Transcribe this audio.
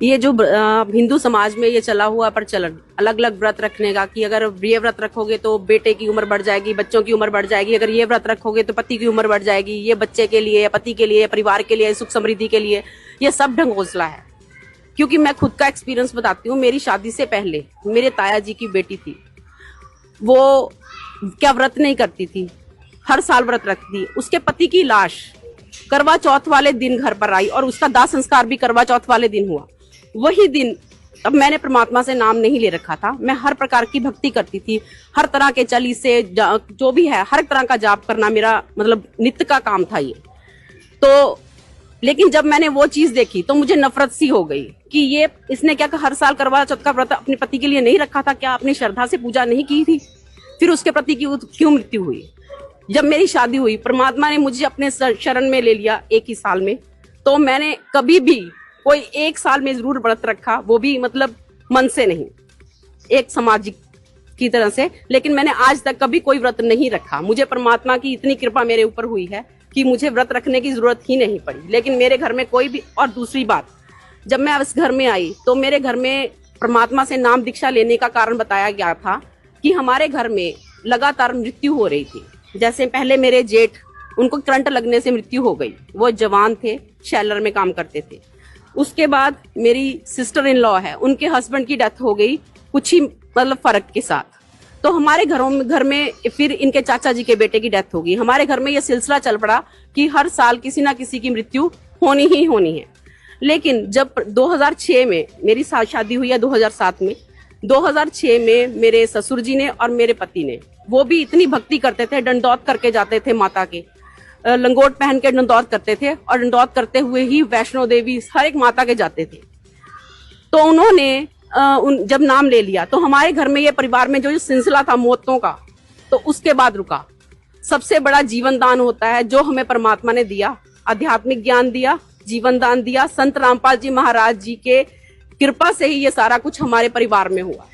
ये जो हिंदू समाज में ये चला हुआ प्रचलन अलग अलग व्रत रखने का, कि अगर ये व्रत रखोगे तो बेटे की उम्र बढ़ जाएगी, बच्चों की उम्र बढ़ जाएगी, अगर ये व्रत रखोगे तो पति की उम्र बढ़ जाएगी, ये बच्चे के लिए, पति के लिए, परिवार के लिए, सुख समृद्धि के लिए, ये सब ढंगोसला है। क्योंकि मैं खुद का एक्सपीरियंस बताती हूँ। मेरी शादी से पहले मेरे ताया जी की बेटी थी, वो क्या व्रत नहीं करती थी, हर साल व्रत रखती थी। उसके पति की लाश करवा चौथ वाले दिन घर पर आई और उसका दाह संस्कार भी करवा चौथ वाले दिन हुआ। वही दिन, अब मैंने परमात्मा से नाम नहीं ले रखा था, मैं हर प्रकार की भक्ति करती थी, हर तरह के चली से जो भी है हर तरह का जाप करना मेरा मतलब नित्य का काम था ये। तो लेकिन जब मैंने वो चीज देखी तो मुझे नफरत सी हो गई कि ये इसने क्या हर साल करवा चौथ का व्रत अपने पति के लिए नहीं रखा था, क्या अपनी श्रद्धा से पूजा नहीं की थी, फिर उसके पति की क्यों मृत्यु हुई। जब मेरी शादी हुई, परमात्मा ने मुझे अपने शरण में ले लिया एक ही साल में, तो मैंने कभी भी कोई एक साल में जरूर व्रत रखा, वो भी मतलब मन से नहीं, एक सामाजिक की तरह से, लेकिन मैंने आज तक कभी कोई व्रत नहीं रखा। मुझे परमात्मा की इतनी कृपा मेरे ऊपर हुई है कि मुझे व्रत रखने की जरूरत ही नहीं पड़ी। लेकिन मेरे घर में कोई भी, और दूसरी बात, जब मैं इस घर में आई तो मेरे घर में परमात्मा से नाम दीक्षा लेने का कारण बताया गया था कि हमारे घर में लगातार मृत्यु हो रही थी। जैसे पहले मेरे जेठ, उनको करंट लगने से मृत्यु हो गई, वो जवान थे, शैलर में काम करते थे। उसके बाद मेरी सिस्टर इन लॉ है, उनके हस्बैंड की डेथ हो गई कुछ ही मतलब फर्क के साथ। तो हमारे घर में फिर इनके चाचा जी के बेटे की डेथ हो गई। हमारे घर में ये सिलसिला चल पड़ा कि हर साल किसी ना किसी की मृत्यु होनी ही होनी है। लेकिन जब 2006 में मेरी शादी हुई है, 2007 में, 2006 में मेरे ससुर जी ने और मेरे पति ने, वो भी इतनी भक्ति करते थे, दंडौत करके जाते थे माता के, लंगोट पहन के दंडौत करते थे, और दंडौत करते हुए ही वैष्णो देवी हर एक माता के जाते थे। तो उन्होंने जब नाम ले लिया तो हमारे घर में, ये परिवार में जो सिलसिला था मौतों का, तो उसके बाद रुका। सबसे बड़ा जीवन दान होता है जो हमें परमात्मा ने दिया, आध्यात्मिक ज्ञान दिया, जीवन दान दिया। संत रामपाल जी महाराज जी के कृपा से ही ये सारा कुछ हमारे परिवार में हुआ।